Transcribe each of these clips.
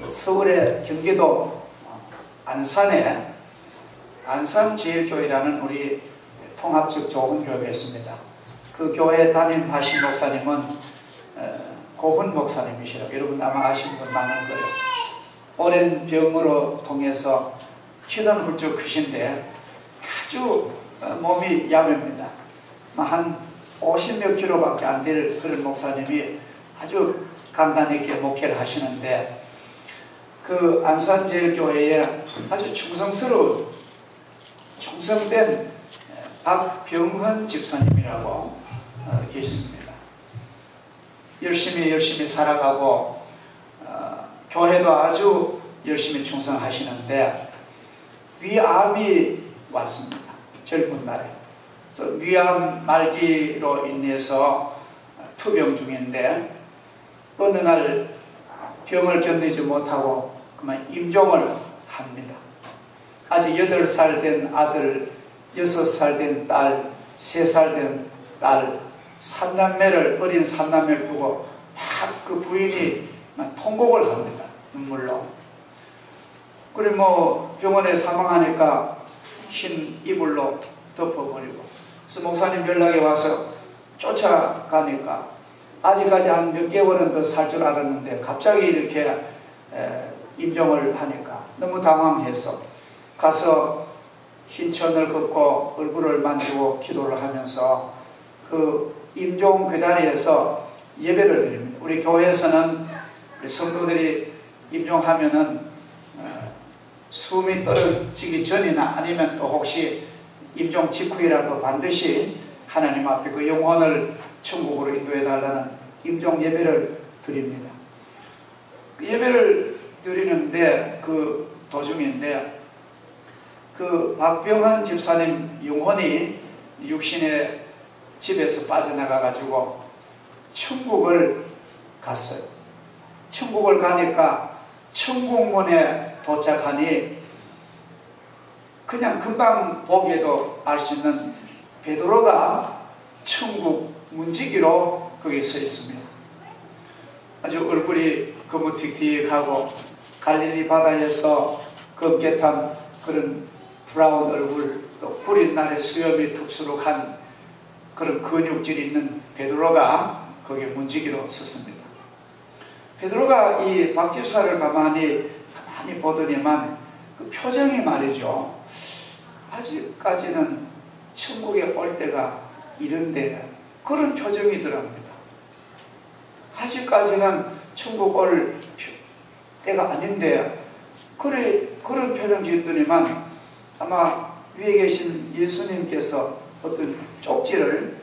서울의 경기도 안산에 안산제일교회라는 우리 통합적 좋은 교회가 있습니다. 그 교회 담임하신 목사님은 고훈 목사님이시라고 여러분 아마 아시는 분 많을 거예요. 오랜 병으로 통해서 키는 훌쩍 크신데 아주 몸이 얇습니다. 한 50몇 킬로밖에 안 될 그런 목사님이 아주 간단하게 목회를 하시는데 그 안산제일교회에 아주 충성된 박병헌 집사님이라고 계셨습니다. 열심히 살아가고 교회도 아주 열심히 충성하시는데 위암이 왔습니다. 젊은 날에. 그래서 위암 말기로 인해서 투병 중인데 어느 날 병을 견디지 못하고 그만 임종을 합니다. 아직 8살 된 아들, 6살 된 딸, 3살 된 딸, 어린 3남매를 두고 막 그 부인이 통곡을 합니다. 눈물로. 그래 병원에 사망하니까 흰 이불로 덮어버리고. 그래서 목사님 연락이 와서 쫓아가니까 아직까지 한 몇 개월은 더 살 줄 알았는데 갑자기 이렇게 임종을 하니까 너무 당황해서 가서 흰 천을 걷고 얼굴을 만지고 기도를 하면서 그 임종 그 자리에서 예배를 드립니다. 우리 교회에서는 우리 성도들이 임종하면은 숨이 떨어지기 전이나 아니면 또 혹시 임종 직후이라도 반드시 하나님 앞에 그 영혼을 천국으로 인도해 달라는 임종 예배를 드립니다. 그 예배를 드리는데 그 도중인데 그 박병헌 집사님 영혼이 육신의 집에서 빠져나가 가지고 천국을 갔어요. 천국을 가니까 천국문에 도착하니 그냥 금방 보기에도 알 수 있는 베드로가 천국 문지기로 거기에 서 있습니다. 아주 얼굴이 거무틱틱하고 갈릴리 바다에서 검게 탄 그런 브라운 얼굴, 또 구린 날의 수염이 톱수룩한 그런 근육질이 있는 베드로가 거기에 문지기로 섰습니다. 베드로가 이 박집사를 가만히 보더니만 그 표정이 말이죠. 아직까지는 천국에 올 때가 이런데 그런 표정이더랍니다. 아직까지는 천국 올 때가 아닌데 그런 표정 짓더니만 아마 위에 계신 예수님께서 어떤 쪽지를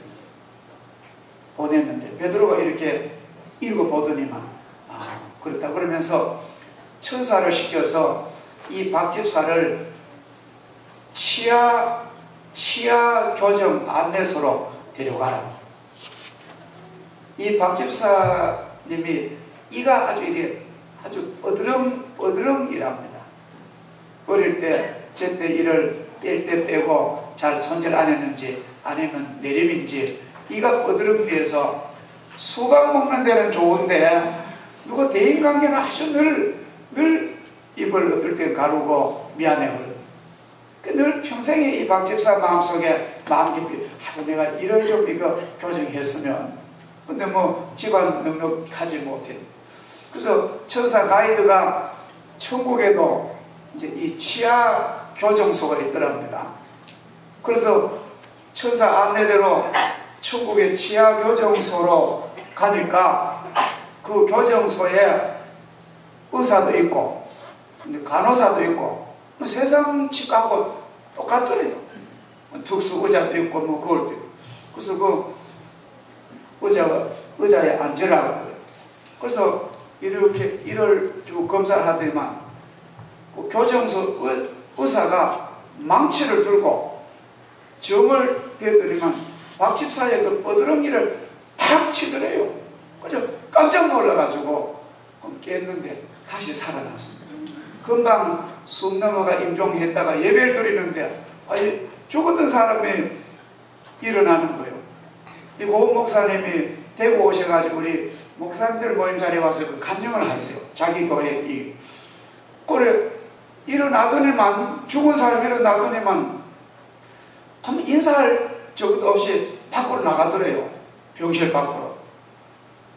보냈는데 베드로가 이렇게 읽어보더니만 그렇다 그러면서 천사를 시켜서 이 박집사를 치아 교정 안내소로 데려가라. 이 박집사님이 이가 아주 어드렁이랍니다. 어릴 때 제때 이를 뺄 때 빼고 잘 손질 안 했는지 아니면 내림인지 이가 어드렁대서 수박 먹는 데는 좋은데 누가 대인관계는 아주 늘 입을 어떨 땐 가르고 미안해버려. 늘 평생에 이 박집사 마음속에 마음 깊이 내가 이를 좀 이거 교정했으면 근데 집안 넉넉하지 못해. 그래서 천사 가이드가 천국에도 이제 이 치아 교정소가 있더랍니다. 그래서 천사 안내대로 천국의 치아 교정소로 가니까 그 교정소에 의사도 있고 간호사도 있고 세상 치과하고 똑같더래요. 특수 의자도 있고 그걸도 있고. 그래서 그 의자에 앉으라고. 그래서 이렇게 이를 쭉 검사를 하더니만 그 교정소 의사가 망치를 들고 점을 베더니만 박집사의 그 어드렁이를 탁 치더래요. 그래서 깜짝 놀라가지고 깼는데 다시 살아났습니다. 금방 숨 넘어가 임종했다가 예배를 드리는데 죽었던 사람이 일어나는 거예요. 이 고은 목사님이 대구 오셔가지고 우리 목사님들 모임 자리에 와서 그 간증을 하세요. 자기 교회 그래 일어나더니만 죽은 사람 일어나더니만 그럼 인사할 적도 없이 밖으로 나가더래요. 병실 밖으로.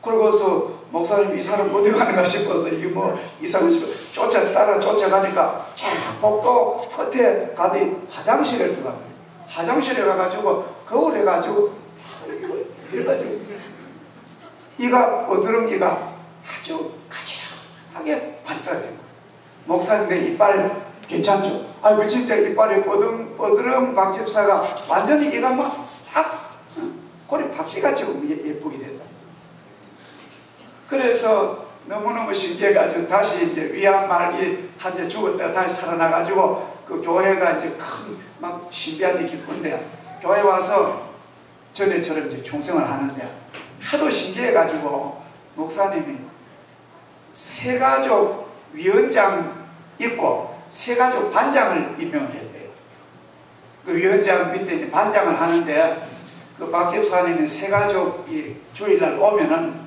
그러고서 목사님 이 사람 어디 가는가 싶어서 이게 뭐 이상한 싶어 따라 쫓아가니까 쫙 복도 끝에 가더니 화장실에 들어갑니다. 화장실에 가가지고 거울에 가지고 이래가지고 이가 어드름이가 아주 가지런하게 반짝거려요. 목사님 내 이빨 괜찮죠? 아이고 진짜 이빨이 뻐드름 박집사가 완전히 이가 막딱 꼬리 박씨같이 예쁘게 됐다. 그래서 너무너무 신기해가지고 다시 이제 위암 말기 한제 죽었다가 다시 살아나가지고 그 교회가 이제 큰 막 신비한 일 기쁜데 교회 와서 전에처럼 이제 충성을 하는데 하도 신기해가지고 목사님이 새가족 위원장 있고 새가족 반장을 임명을 했대요. 그 위원장 밑에 이제 반장을 하는데 그 박 집사님이 새가족이 주일날 오면은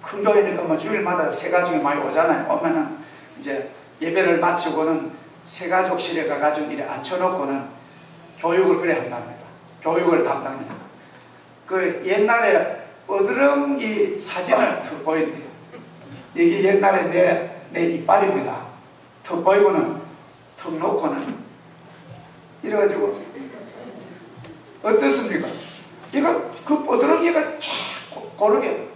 큰 교회니까 뭐 주일마다 새가족이 많이 오잖아요. 오면은 이제 예배를 마치고는 새가족실에 가가지고 이래 앉혀놓고는 교육을 그래 한답니다. 교육을 담당해요. 그 옛날에 어드름 이 사진을 더 보인대요. 이게 옛날에 내 이빨입니다. 턱 보이고는 턱 놓고는 이래가지고 어떻습니까? 이거 그 뻐드렁이가 쫙 고르게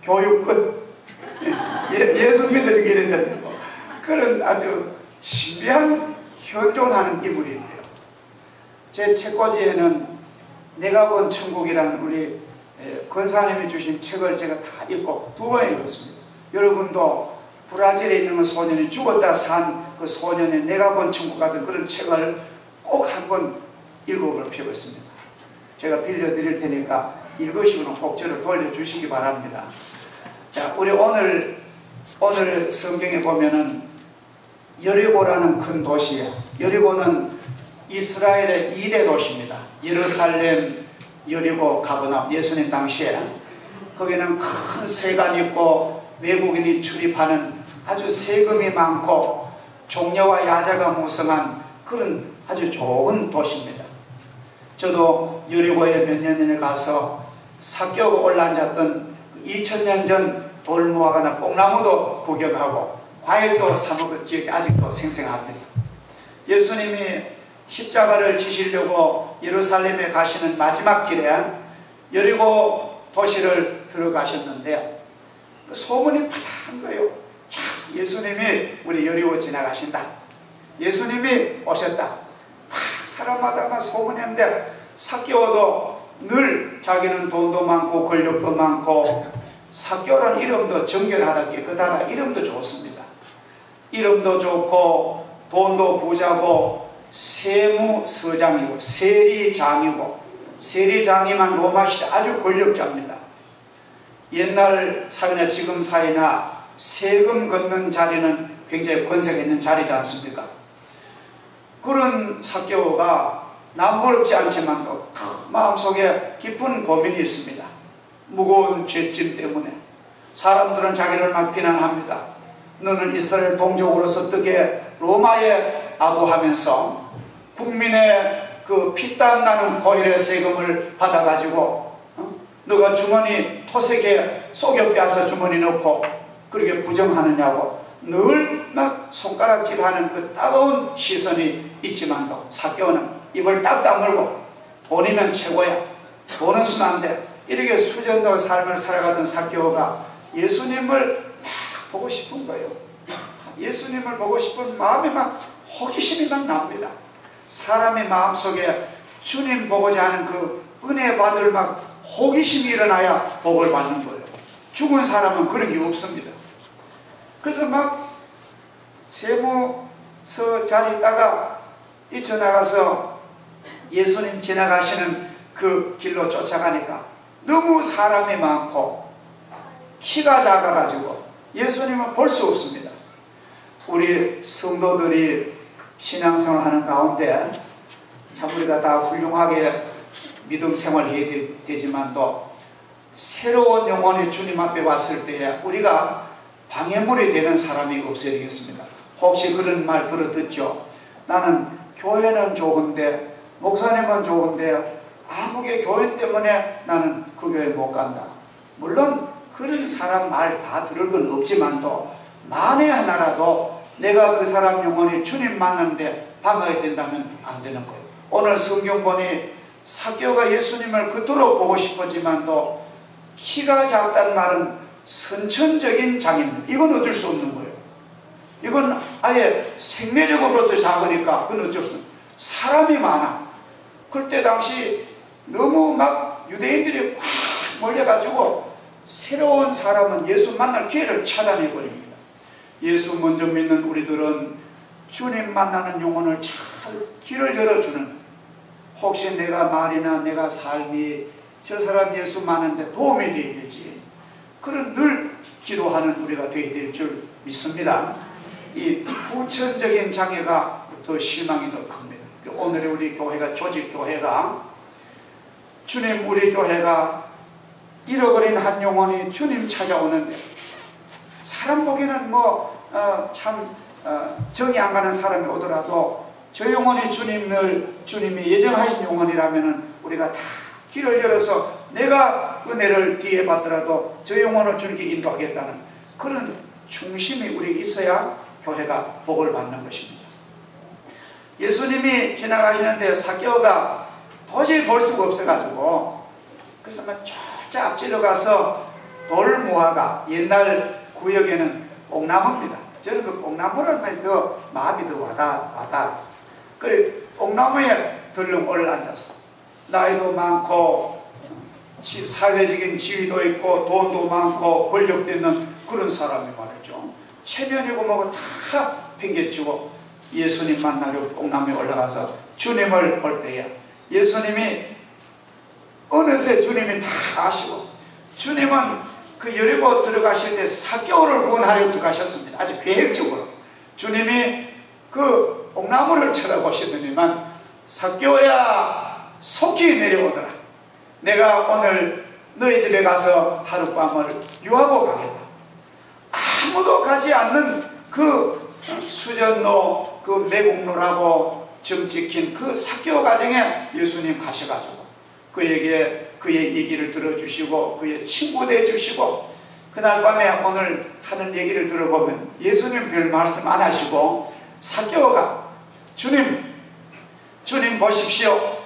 교육 끝 예수 믿으려고 이랬는데 그런 아주 신비한 현존하는 인물인데요. 제 책꽂이에는 내가 본 천국이라는 우리 권사님이 주신 책을 제가 다 읽고 2번 읽었습니다. 여러분도 브라질에 있는 소년이 죽었다 산 그 소년의 내가 본 천국 같은 그런 책을 꼭 한번 읽어볼 필요가 있습니다. 제가 빌려드릴 테니까 읽으시고는 꼭 저를 돌려주시기 바랍니다. 자, 우리 오늘 성경에 보면은 여리고라는 큰 도시예요. 여리고는 이스라엘의 2대 도시입니다. 예루살렘, 여리고, 가버나움. 예수님 당시에 거기는 큰 세관이 있고 외국인이 출입하는 아주 세금이 많고 종려와 야자가 무성한 그런 아주 좋은 도시입니다. 저도 여리고에 몇 년 전에 가서 삭개오가 올라앉았던 2000년 전 돌무화과나 뽕나무도 구경하고 과일도 사 먹은 기억이 아직도 생생합니다. 예수님이 십자가를 지시려고 예루살렘에 가시는 마지막 길에 여리고 도시를 들어가셨는데 소문이 파다한 거예요. 자, 예수님이 우리 여리고 지나가신다. 예수님이 오셨다. 사람마다 막 소문했는데 삭개오도 늘 자기는 돈도 많고 권력도 많고 삭개오라는 이름도 정결하답게 그 나라 이름도 좋습니다. 이름도 좋고 돈도 부자고 세무서장이고 세리장이고 세리장이만 로마시대 아주 권력자입니다. 옛날 사회나 지금 사회나 세금 걷는 자리는 굉장히 권세가 있는 자리지 않습니까? 그런 삭개오가 남부럽지 않지만도 마음속에 깊은 고민이 있습니다. 무거운 죄짐 때문에 사람들은 자기를 막 비난합니다. 너는 이스라엘 동족으로서 어떻게 로마에 아부하면서 국민의 그 피땀 나는 고일의 세금을 받아가지고 너가 주머니 토색에 속여 빼앗아 주머니 넣고 그렇게 부정하느냐고 늘 막 손가락질하는 그 따가운 시선이 있지만도 삭개오는 입을 딱 다물고 돈이면 최고야. 돈은 쓰면 안 돼. 이렇게 수전도 삶을 살아가던 삭개오가 예수님을 막 보고 싶은 거예요. 예수님을 보고 싶은 마음이 막 호기심이 막 납니다. 사람의 마음속에 주님 보고자 하는 그 은혜 받을 막 호기심이 일어나야 복을 받는 거예요. 죽은 사람은 그런 게 없습니다. 그래서 막 세무서 자리에 있다가 뛰쳐나가서 예수님 지나가시는 그 길로 쫓아가니까 너무 사람이 많고 키가 작아가지고 예수님은 볼 수 없습니다. 우리 성도들이 신앙생활 하는 가운데 참 우리가 다 훌륭하게 믿음 생활을 해야 되지만도 새로운 영혼이 주님 앞에 왔을 때에 우리가 방해물이 되는 사람이 없어야 되겠습니다. 혹시 그런 말 들어듣죠? 나는 교회는 좋은데, 목사님은 좋은데 아무개 교회 때문에 나는 그 교회 못 간다. 물론 그런 사람 말 다 들을 건 없지만도 만에 하나라도 내가 그 사람 영혼이 주님 만나는데 방해가 된다면 안 되는 거예요. 오늘 성경 보니 삭개오가 예수님을 그토록 보고 싶었지만도 키가 작다는 말은 선천적인 장애입니다. 이건 어쩔 수 없는 거예요. 이건 아예 생리적으로도 작으니까 그건 어쩔 수 없는 거예요. 사람이 많아. 그때 당시 너무 막 유대인들이 꽉 몰려가지고 새로운 사람은 예수 만날 기회를 차단해버립니다. 예수 먼저 믿는 우리들은 주님 만나는 영혼을 잘 길을 열어주는, 혹시 내가 말이나 내가 삶이 저 사람 예수 만나는데 도움이 되겠지, 그런 늘 기도하는 우리가 되어야 될 줄 믿습니다. 이 후천적인 장애가 더 실망이 더 큽니다. 오늘의 우리 교회가, 조직교회가, 주님 우리 교회가 잃어버린 한 영혼이 주님 찾아오는데, 사람 보기에는 정이 안 가는 사람이 오더라도 저 영혼이 주님이 예정하신 영혼이라면 우리가 다 길을 열어서 내가 은혜를 뒤에 받더라도 저 영혼을 주님께 인도하겠다는 그런 중심이 우리 있어야 교회가 복을 받는 것입니다. 예수님이 지나가시는데 삭개오가 도저히 볼 수가 없어가지고, 그래서 저 앞지로 가서 돌무화과, 옛날 구역에는 뽕나무입니다. 저는 그 뽕나무를 말이 더 마음이 더 와닿아. 그래 뽕나무에 덜렁 올라앉아서 나이도 많고 사회적인 지위도 있고 돈도 많고 권력도 있는 그런 사람이 말이죠. 체면이고 뭐고 다 팽개치고 예수님 만나려고 뽕나무에 올라가서 주님을 볼 때에 예수님이 어느새 주님이 다 아시고, 주님은 그 여리고 들어가실 때 삭개오를 구원하려고 들어가셨습니다. 아주 계획적으로. 주님이 그 뽕나무를 쳐다보시더니만 삭개오야 속히 내려오더라. 내가 오늘 너희 집에 가서 하룻밤을 유하고 가겠다. 아무도 가지 않는 그 수전로, 그 매국노라고 점 찍힌 그 삭개오 가정에 예수님 가셔가지고 그에게 그의 얘기를 들어주시고 그의 친구 되어주시고, 그날 밤에 오늘 하는 얘기를 들어보면 예수님 별 말씀 안 하시고 삭개오가 주님 보십시오.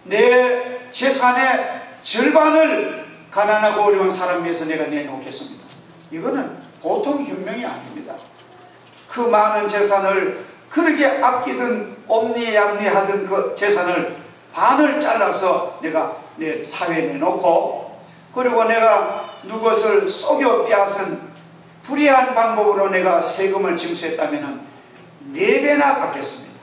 내 재산의 절반을 가난하고 어려운 사람 위해서 내가 내놓겠습니다. 이거는 보통 혁명이 아닙니다. 그 많은 재산을 그렇게 아끼던 옴니양리하던 그 재산을 반을 잘라서 내가 내 사회에 내놓고, 그리고 내가 누것을 속여 빼앗은 불의한 방법으로 내가 세금을 징수했다면 4배나 갚겠습니다.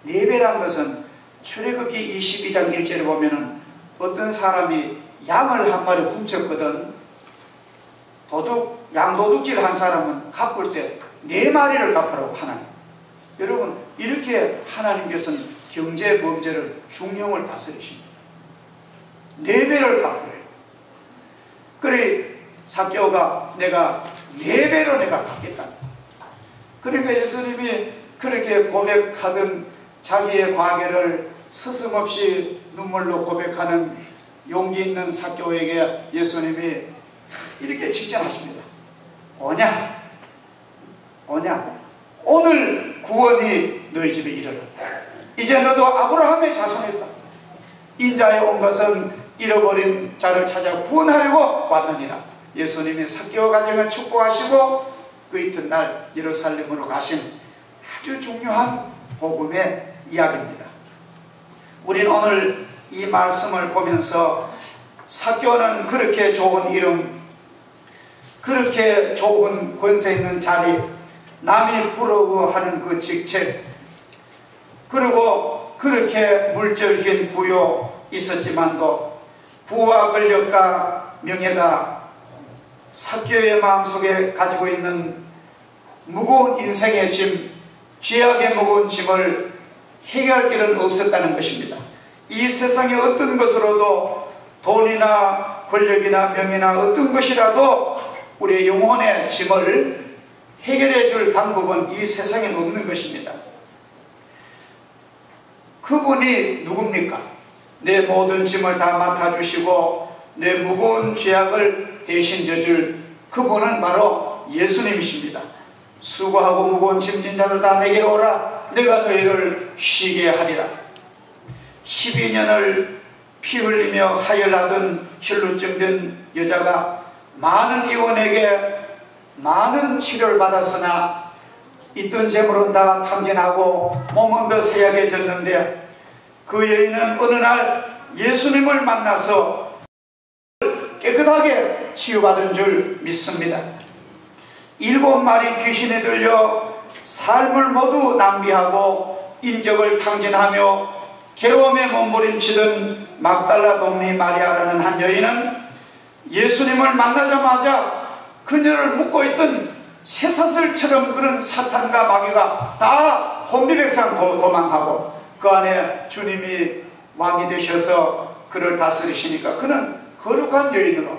4배란 것은 출애굽기 22장 1절에 보면은 어떤 사람이 양을 한 마리 훔쳤거든. 양도둑질 한 사람은 갚을 때 4마리를 갚으라고 하나님. 여러분, 이렇게 하나님께서는 경제 범죄를 중형을 다스리십니다. 4배를 갚으래요. 그래 삭개오가 내가 4배로 내가 갚겠다. 그러니까 예수님이 그렇게 고백하던 자기의 관계를 스승없이 눈물로 고백하는 용기 있는 삭개오에게 예수님이 이렇게 칭찬하십니다. 오냐? 오늘 구원이 너희 집에 이르렀다. 이제 너도 아브라함의 자손이다. 인자에 온 것은 잃어버린 자를 찾아 구원하려고 왔느니라. 예수님이 삭개오 가정을 축복하시고 그 이튿날 예루살렘으로 가신 아주 중요한 복음의 이야기입니다. 우리는 오늘 이 말씀을 보면서 삭개오는 그렇게 좋은 이름, 그렇게 좋은 권세 있는 자리, 남이 부러워하는 그 직책, 그리고 그렇게 물질적인 부여 있었지만도 부와 권력과 명예가 삭개오의 마음속에 가지고 있는 무거운 인생의 짐, 죄악의 무거운 짐을 해결할 길은 없었다는 것입니다. 이 세상의 어떤 것으로도 돈이나 권력이나 명예나 어떤 것이라도 우리의 영혼의 짐을 해결해 줄 방법은 이 세상에 없는 것입니다. 그분이 누굽니까? 내 모든 짐을 다 맡아주시고 내 무거운 죄악을 대신 져줄 그분은 바로 예수님이십니다. 수고하고 무거운 짐진 자들 다 내게로 오라. 내가 너희를 쉬게 하리라. 12년을 피 흘리며 하혈하던 혈루증 된 여자가 많은 의원에게 많은 치료를 받았으나 있던 재물은 다 탕진하고 몸은 더 쇠약해졌는데 그 여인은 어느 날 예수님을 만나서 깨끗하게 치유받은 줄 믿습니다. 7마리 귀신에 들려 삶을 모두 낭비하고 인적을 탕진하며 괴로움에 몸부림치던 막달라 동리 마리아라는 한 여인은 예수님을 만나자마자 그녀를 묶고 있던 쇠사슬처럼 그런 사탄과 마귀가 다 혼비백산 도망하고 그 안에 주님이 왕이 되셔서 그를 다스리시니까 그는 거룩한 여인으로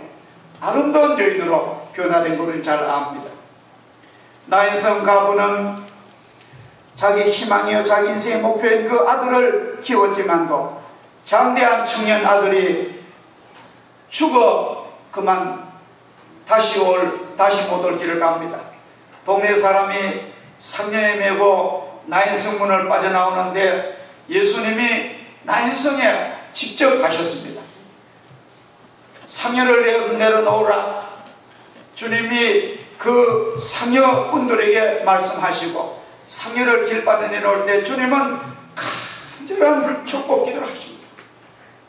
아름다운 여인으로 변화된 것을 잘 압니다. 나인성 가부는 자기 희망이요 자기 인생의 목표인 그 아들을 키웠지만도 장대한 청년 아들이 죽어 그만 다시 못 올 길을 갑니다. 동네 사람이 상녀에 메고 나인성문을 빠져나오는데 예수님이 나인성에 직접 가셨습니다. 상녀를 내려놓으라. 주님이 그 상녀분들에게 말씀하시고 상녀를 길바닥에 내놓을 때 주님은 간절한 축복 기도를 하십니다.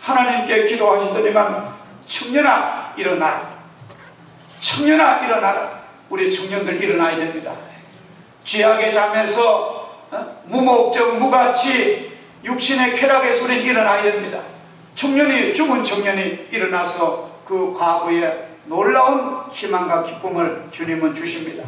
하나님께 기도하시더니만 청년아 일어나라. 청년아 일어나라. 우리 청년들 일어나야 됩니다. 죄악의 잠에서 무목적 무가치 육신의 쾌락에서 우리는 일어나야 됩니다. 죽은 청년이 일어나서 그 과거에 놀라운 희망과 기쁨을 주님은 주십니다.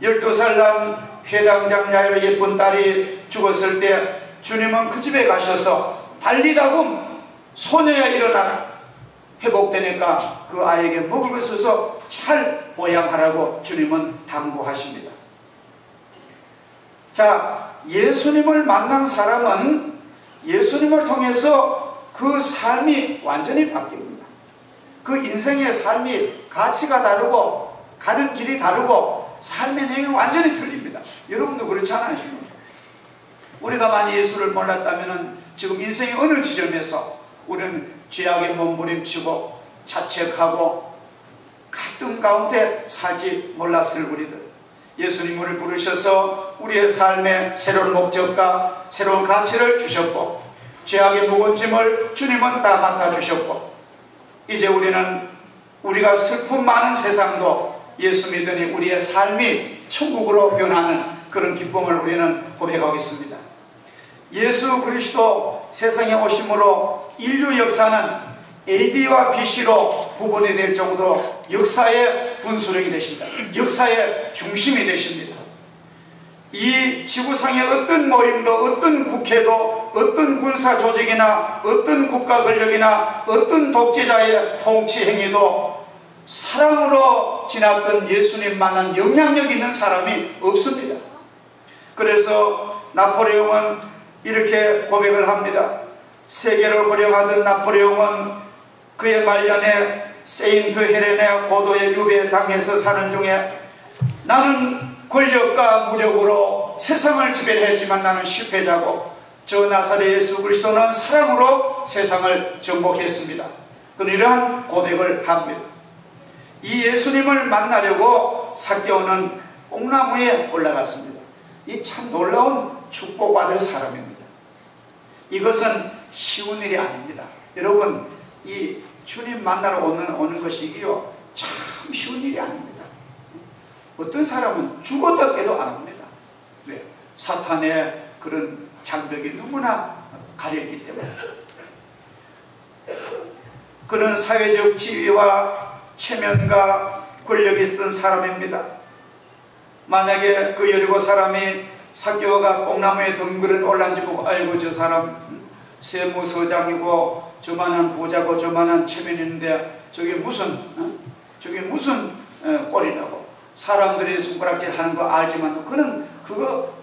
12살 난 회당장 야이로 예쁜 딸이 죽었을 때 주님은 그 집에 가셔서 달리다금 소녀야 일어나라. 회복되니까 그 아이에게 먹을 것을 줘서 잘 보양하라고 주님은 당부하십니다. 자, 예수님을 만난 사람은 예수님을 통해서 그 삶이 완전히 바뀝니다. 그 인생의 삶이 가치가 다르고 가는 길이 다르고 삶의 내용이 완전히 틀립니다. 여러분도 그렇지 않아요? 우리가 만약 예수를 몰랐다면 지금 인생의 어느 지점에서 우리는 죄악에 몸부림치고 자책하고 갈등 가운데 살지 몰랐을 우리들. 예수님을 부르셔서 우리의 삶에 새로운 목적과 새로운 가치를 주셨고 죄악의 무거운 짐을 주님은 다 맡아주셨고 이제 우리는 우리가 슬픔 많은 세상도 예수 믿으니 우리의 삶이 천국으로 변하는 그런 기쁨을 우리는 고백하고 있습니다. 예수 그리스도 세상에 오심으로 인류 역사는 AD와 BC로 구분이 될 정도로 역사의 분수령이 되십니다. 역사의 중심이 되십니다. 이 지구상의 어떤 모임도 어떤 국회도 어떤 군사 조직이나 어떤 국가 권력이나 어떤 독재자의 통치 행위도 사랑으로 지났던 예수님 만난 영향력 있는 사람이 없습니다. 그래서 나폴레옹은 이렇게 고백을 합니다. 세계를 호령하던 나폴레옹은 그의 말년에 세인트 헬렌의 고도의 유배에 당해서 사는 중에 나는 권력과 무력으로 세상을 지배했지만 나는 실패자고 저 나사렛 예수 그리스도는 사랑으로 세상을 정복했습니다. 그는 이러한 고백을 합니다. 이 예수님을 만나려고 삭개오는 뽕나무에 올라갔습니다. 이 참 놀라운 축복받을 사람입니다. 이것은 쉬운 일이 아닙니다. 여러분, 이 주님 만나러 오는 것이 이게요 참 쉬운 일이 아닙니다. 어떤 사람은 죽었다 깨도 안 합니다. 왜? 사탄의 그런 장벽이 너무나 가려있기 때문에. 그는 사회적 지위와 체면과 권력이 있던 사람입니다. 만약에 그 여리고 사람이 삭개오가 뽕나무에 덩그런 올라앉고 아이고 저 사람 세무서장이고 저만한 부자고 저만한 체면이 있는데 저게 무슨 꼴이라고. 사람들이 손가락질 하는 거 알지만 그는 그거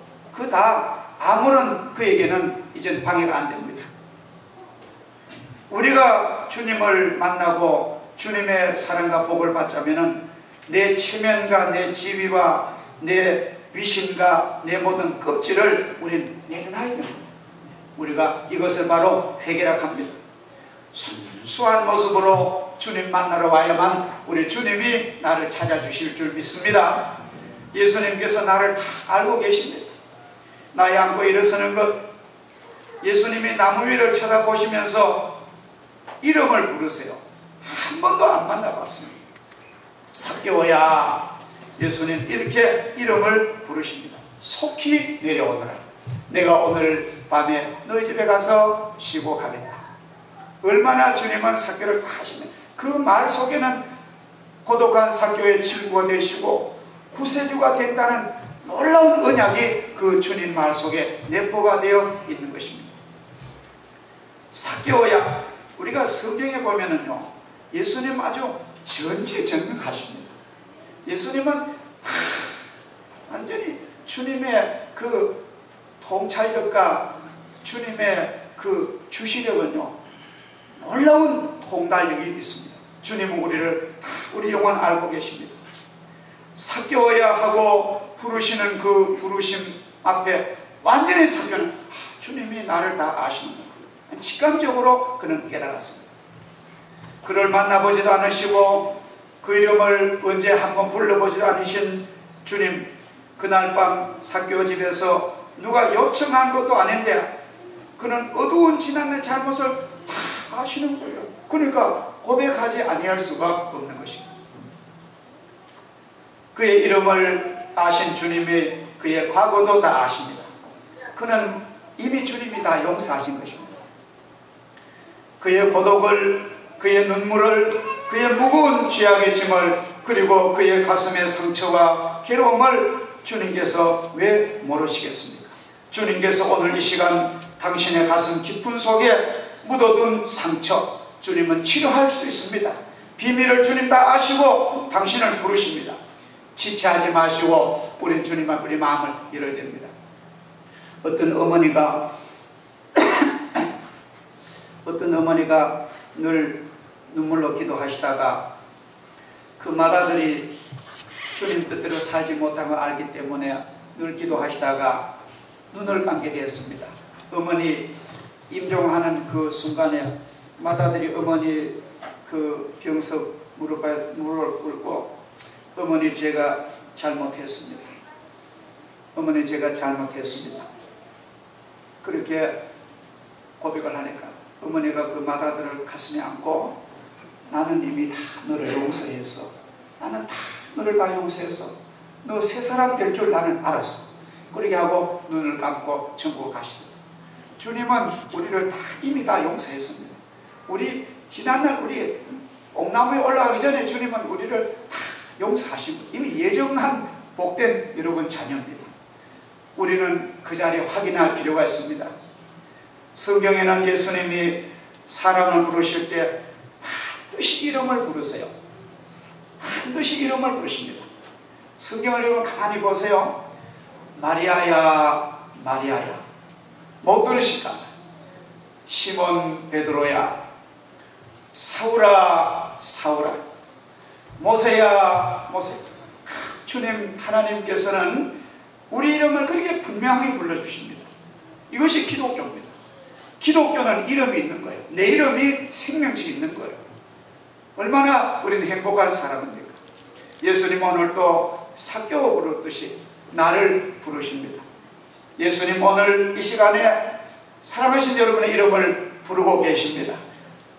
다 아무런 그에게는 이제 방해가 안 됩니다. 우리가 주님을 만나고 주님의 사랑과 복을 받자면은 내 체면과 내 지위와 내 위신과 내 모든 껍질을 우리는 내려놔야 됩니다. 우리가 이것을 바로 회개라 합니다. 순수한 모습으로 주님 만나러 와야만 우리 주님이 나를 찾아주실 줄 믿습니다. 예수님께서 나를 다 알고 계십니다. 나의 안고 일어서는 것, 예수님이 나무 위를 쳐다보시면서 이름을 부르세요. 한 번도 안 만나봤습니다. 삭개오야, 예수님 이렇게 이름을 부르십니다. 속히 내려오너라. 내가 오늘 밤에 너희 집에 가서 쉬고 가겠다. 얼마나 주님은 삭개를 다 하시면 그 말 속에는 고독한 삭개오의 친구가 되시고 구세주가 된다는 놀라운 언약이 그 주님 말 속에 내포가 되어 있는 것입니다. 삭개오야, 우리가 성경에 보면은요, 예수님 아주 전지전능하십니다. 예수님은 완전히 주님의 그 통찰력과 주님의 그 주시력은요, 놀라운 통달력이 있습니다. 주님은 우리를 다 우리 영혼 알고 계십니다. 삭개오야 하고 부르시는 그 부르심 앞에 완전히 삭개오는 주님이 나를 다 아시는구나. 직감적으로 그는 깨달았습니다. 그를 만나보지도 않으시고 그 이름을 언제 한번 불러보지도 않으신 주님, 그날 밤 삭개오 집에서 누가 요청한 것도 아닌데 그는 어두운 지난날 잘못을 다 아시는 거예요. 그러니까 고백하지 아니할 수가 없는 것입니다. 그의 이름을 아신 주님이 그의 과거도 다 아십니다. 그는 이미 주님이 다 용서하신 것입니다. 그의 고독을, 그의 눈물을, 그의 무거운 죄악의 짐을, 그리고 그의 가슴의 상처와 괴로움을 주님께서 왜 모르시겠습니까? 주님께서 오늘 이 시간 당신의 가슴 깊은 속에 묻어둔 상처, 주님은 치료할 수 있습니다. 비밀을 주님 다 아시고 당신을 부르십니다. 지체하지 마시고 우리 주님 앞에 우리 마음을 열어야 됩니다. 어떤 어머니가 늘 눈물로 기도하시다가 그 맏아들이 주님 뜻대로 살지 못한 걸 알기 때문에 늘 기도하시다가 눈을 감게 되었습니다. 어머니 임종하는 그 순간에 맏아들이 어머니 그 병석 물을 꿇고 어머니 제가 잘못했습니다. 어머니 제가 잘못했습니다. 그렇게 고백을 하니까 어머니가 그 맏아들을 가슴에 안고 나는 이미 다 너를 용서했어. 나는 다 너를 다 용서했어. 너 새 사람 될 줄 나는 알았어. 그렇게 하고 눈을 감고 천국 가십니다. 주님은 우리를 다 이미 다 용서했습니다. 우리 지난날 우리 옥나무에 올라가기 전에 주님은 우리를 다 용서하시고 이미 예정한 복된 여러분 자녀입니다. 우리는 그 자리에 확인할 필요가 있습니다. 성경에는 예수님이 사람을 부르실 때 반드시 이름을 부르세요. 반드시 이름을 부르십니다. 성경을 여러분 가만히 보세요. 마리아야, 마리아야. 못 들으실까? 시몬 베드로야, 사울아, 사울아, 모세야, 모세. 주님 하나님께서는 우리 이름을 그렇게 분명하게 불러주십니다. 이것이 기독교입니다. 기독교는 이름이 있는 거예요. 내 이름이 생명력이 있는 거예요. 얼마나 우리는 행복한 사람입니까? 예수님 오늘도 삭개오 부르듯이 나를 부르십니다. 예수님 오늘 이 시간에 사랑하신 여러분의 이름을 부르고 계십니다.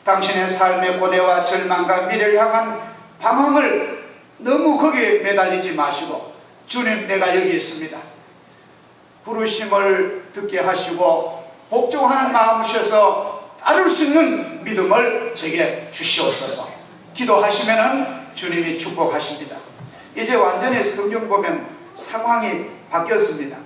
당신의 삶의 고뇌와 절망과 미래를 향한 방황을 너무 거기에 매달리지 마시고 주님 내가 여기 있습니다. 부르심을 듣게 하시고 복종하는 마음이셔서 따를 수 있는 믿음을 제게 주시옵소서. 기도하시면 주님이 축복하십니다. 이제 완전히 성경 보면 상황이 바뀌었습니다.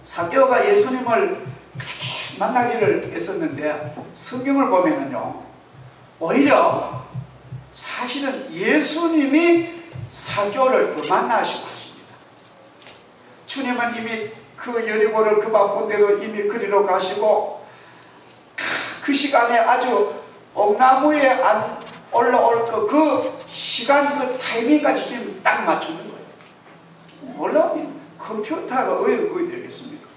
삭개오가 예수님을 그렇게 만나기를 했었는데 성경을 보면은요, 오히려 사실은 예수님이 사교를 더 만나시고 하십니다. 주님은 이미 그 여리고를 그 바쁜데도 이미 그리로 가시고 그 시간에 아주 옥나무에 안 올라올 그 시간 그 타이밍까지 지금 딱 맞추는 거예요. 몰라면 컴퓨터가 어이 되겠습니까?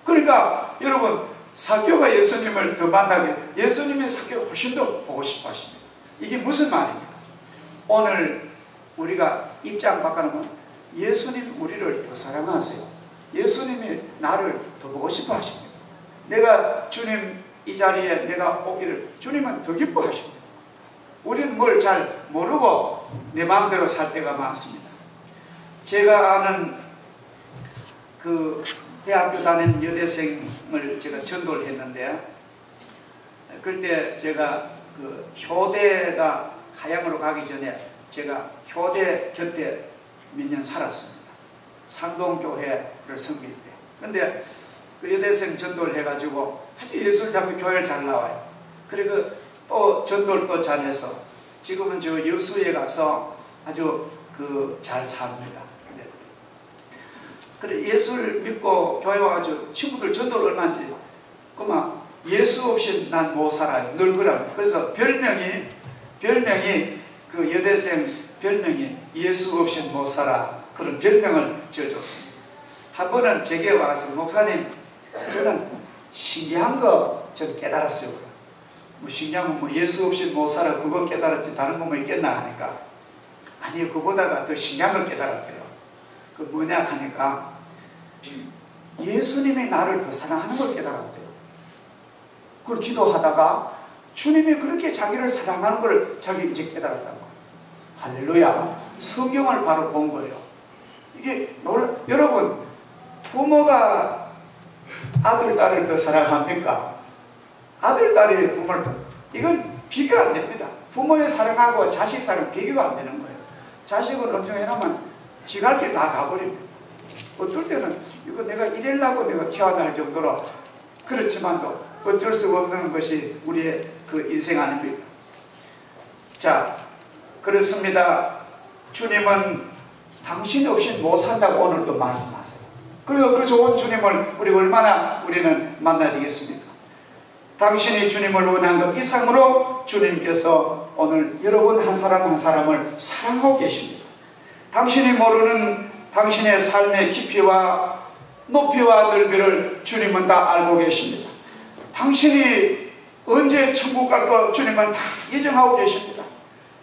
그러니까 여러분 사교가 예수님을 더 만나게 예수님의 사교를 훨씬 더 보고 싶어 하십니다. 이게 무슨 말입니까? 오늘 우리가 입장 바꿔놓으면 예수님 우리를 더 사랑하세요. 예수님이 나를 더 보고 싶어 하십니다. 내가 주님 이 자리에 내가 오기를 주님은 더 기뻐하십니다. 우리는 뭘 잘 모르고 내 마음대로 살 때가 많습니다. 제가 아는 그 대학교 다니는 여대생을 제가 전도를 했는데 그때 제가 그 효대가 하양으로 가기 전에 제가 효대 곁에 몇 년 살았습니다. 상동교회를 섬길 때. 근데 그 여대생 전도를 해가지고 아주 예술장교 교회를 잘 나와요. 그리고 또 전도를 또 잘해서 지금은 저 여수에 가서 아주 그 잘 삽니다. 그래 예수를 믿고 교회 와가지고 친구들 전도를 얼마인지 그만 예수 없이 난 못 살아요. 늘 그러고. 그래서 별명이 그 여대생 별명이 예수 없이 못 살아. 그런 별명을 지어줬습니다. 한 번은 제게 와서 목사님 저는 신기한 거 좀 깨달았어요. 뭐 신기한 건 뭐 예수 없이 못 살아 그거 깨달았지 다른 거 뭐 있겠나 하니까 아니 그보다가 더 신기한 걸 깨달았대요. 그 뭐냐 하니까 예수님이 나를 더 사랑하는 걸 깨달았대요. 그걸 기도하다가 주님이 그렇게 자기를 사랑하는 걸 자기 이제 깨달았다고. 할렐루야. 성경을 바로 본 거예요. 이게 여러분 부모가 아들 딸을 더 사랑합니까? 아들 딸이 부모를 더 이건 비교가 안 됩니다. 부모의 사랑하고 자식 사랑 비교가 안 되는 거예요. 자식을 엄청 해놓으면 지갈 길 다 가버립니다. 어떨 때는 이거 내가 이래려고 내가 키워야 할 정도로 그렇지만도 어쩔 수 없는 것이 우리의 그 인생 아닙니까? 자, 그렇습니다. 주님은 당신 없이 못 산다고 오늘도 말씀하세요. 그리고 그 좋은 주님을 우리가 얼마나 우리는 만나야 되겠습니까? 당신이 주님을 원한 것 이상으로 주님께서 오늘 여러분 한 사람 한 사람을 사랑하고 계십니다. 당신이 모르는 당신의 삶의 깊이와 높이와 넓이를 주님은 다 알고 계십니다. 당신이 언제 천국 갈 거 주님은 다 예정하고 계십니다.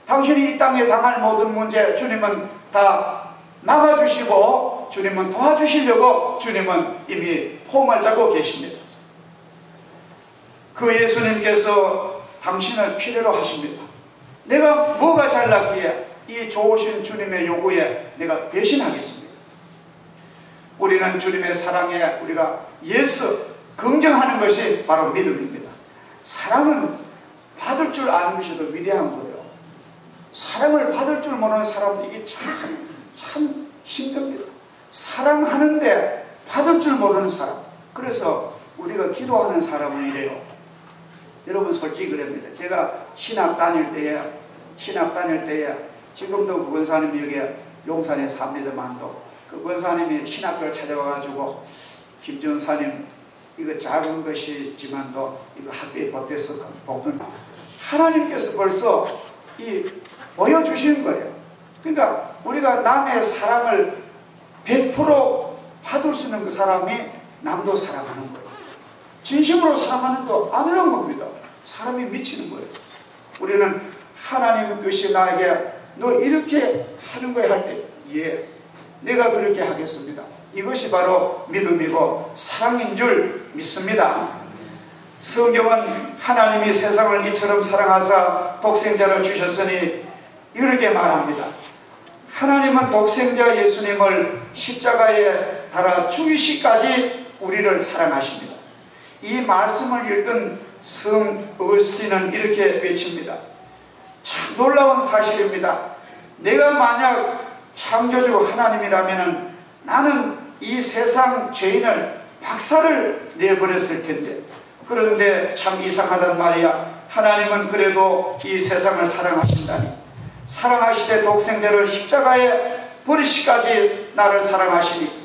당신이 이 땅에 당할 모든 문제 주님은 다 막아주시고 주님은 도와주시려고 주님은 이미 폼을 잡고 계십니다. 그 예수님께서 당신을 필요로 하십니다. 내가 뭐가 잘났기에 이 좋으신 주님의 요구에 내가 배신하겠습니다. 우리는 주님의 사랑에 우리가 예수 긍정하는 것이 바로 믿음입니다. 사랑은 받을 줄 아는 것이 더 위대한 거예요. 사랑을 받을 줄 모르는 사람은 이게 참 힘듭니다. 사랑하는데 받을 줄 모르는 사람. 그래서 우리가 기도하는 사람은 이래요. 여러분 솔직히 그럽니다. 제가 신학 다닐 때에 지금도 그 권사님이 여기 용산에 삽니다만도 그 권사님이 신학교를 찾아와가지고 김전사님 이거 작은 것이지만도 이거 학비에 보태서 복을 하나님께서 벌써 보여주시는 거예요. 그러니까 우리가 남의 사랑을 100% 받을 수 있는 그 사람이 남도 사랑하는 거예요. 진심으로 사랑하는 거 아니란 겁니다. 사람이 미치는 거예요. 우리는 하나님 뜻이 나에게 너 이렇게 하는 거야 할 때 예, 내가 그렇게 하겠습니다. 이것이 바로 믿음이고 사랑인 줄 믿습니다. 성경은 하나님이 세상을 이처럼 사랑하사 독생자를 주셨으니 이렇게 말합니다. 하나님은 독생자 예수님을 십자가에 달아 죽이시기까지 우리를 사랑하십니다. 이 말씀을 읽은 성 어거스틴은 이렇게 외칩니다. 참 놀라운 사실입니다. 내가 만약 창조주 하나님이라면 나는 이 세상 죄인을 박살을 내버렸을 텐데 그런데 참 이상하단 말이야. 하나님은 그래도 이 세상을 사랑하신다니, 사랑하시되 독생자를 십자가에 버리시기까지 나를 사랑하시니,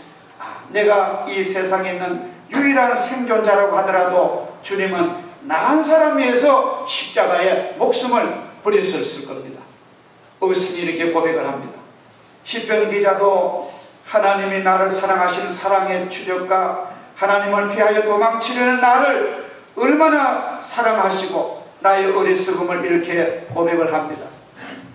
내가 이 세상에 있는 유일한 생존자라고 하더라도 주님은 나 한 사람 위해서 십자가에 목숨을 버렸을 겁니다. 어스틴이 이렇게 고백을 합니다. 시편 기자도 하나님이 나를 사랑하시는 사랑의 추력과 하나님을 피하여 도망치려는 나를 얼마나 사랑하시고 나의 어리석음을 이렇게 고백을 합니다.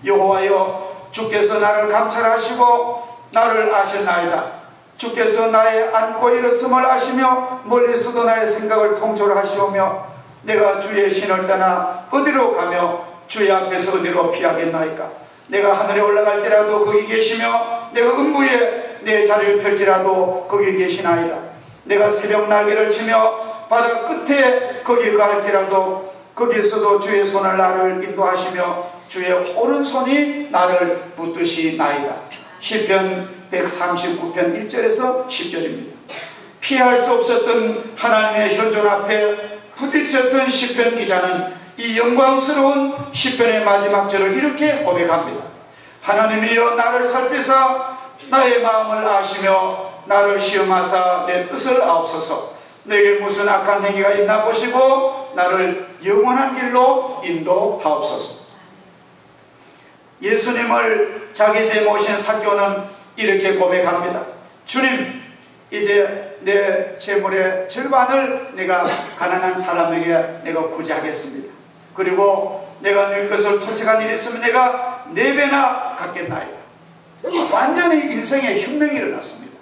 여호와여, 주께서 나를 감찰하시고 나를 아셨나이다. 주께서 나의 앉고 일었음을 아시며 멀리서도 나의 생각을 통솔하시오며, 내가 주의 신을 떠나 어디로 가며 주의 앞에서 어디로 피하겠나이까. 내가 하늘에 올라갈지라도 거기 계시며 내가 음부에 내 자리를 펼지라도 거기 계시나이다. 내가 새벽 날개를 치며 바다 끝에 거기 가할지라도 거기서도 주의 손을 나를 인도하시며 주의 오른손이 나를 붙드시나이다. 시편 139편 1절에서 10절입니다. 피할 수 없었던 하나님의 현존 앞에 부딪혔던 시편 기자는 이 영광스러운 시편의 마지막 절을 이렇게 고백합니다. 하나님이여, 나를 살피사 나의 마음을 아시며 나를 시험하사 내 뜻을 아옵소서. 내게 무슨 악한 행위가 있나 보시고 나를 영원한 길로 인도하옵소서. 예수님을 자기 집에 모신 삭개오는 이렇게 고백합니다. 주님, 이제 내 재물의 절반을 내가 가난한 사람에게 내가 구제하겠습니다. 그리고 내가 네 것을 토색한 일이 있으면 내가 4배나 갚겠나이다. 완전히 인생의 혁명이 일어났습니다.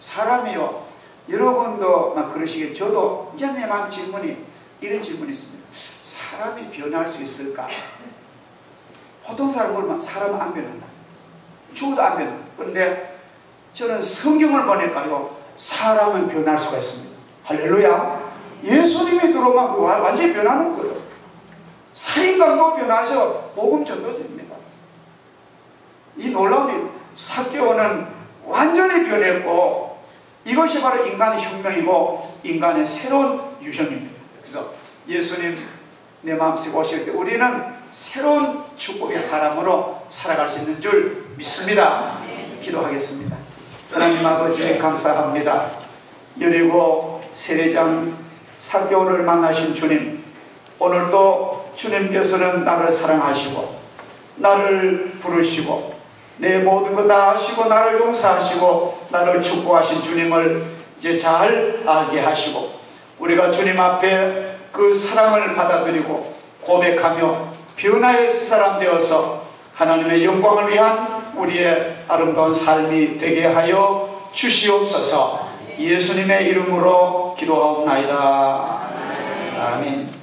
사람이요, 여러분도 막 그러시겠죠. 저도 이제 내 마음 질문이, 이런 질문이 있습니다. 사람이 변할 수 있을까? 보통 사람은 사람은 안 변한다. 죽어도 안 변한다. 그런데 저는 성경을 보니까요, 사람은 변할 수가 있습니다. 할렐루야. 예수님이 들어오면 완전히 변하는 거예요. 살인강도 변하셔. 복음 전도자입니다. 이 놀라운 일, 삭개오는 완전히 변했고, 이것이 바로 인간의 혁명이고 인간의 새로운 유형입니다. 그래서 예수님 내 마음속에 오실 때 우리는 새로운 축복의 사람으로 살아갈 수 있는 줄 믿습니다. 기도하겠습니다. 하나님 아버지, 감사합니다. 여리고 세례장 삭개오를 만나신 주님, 오늘도 주님께서는 나를 사랑하시고 나를 부르시고 내 모든 것 다 아시고 나를 용서하시고 나를 축복하신 주님을 이제 잘 알게 하시고, 우리가 주님 앞에 그 사랑을 받아들이고 고백하며 변화의 새 사람 되어서 하나님의 영광을 위한 우리의 아름다운 삶이 되게 하여 주시옵소서. 예수님의 이름으로 기도하옵나이다. 아멘.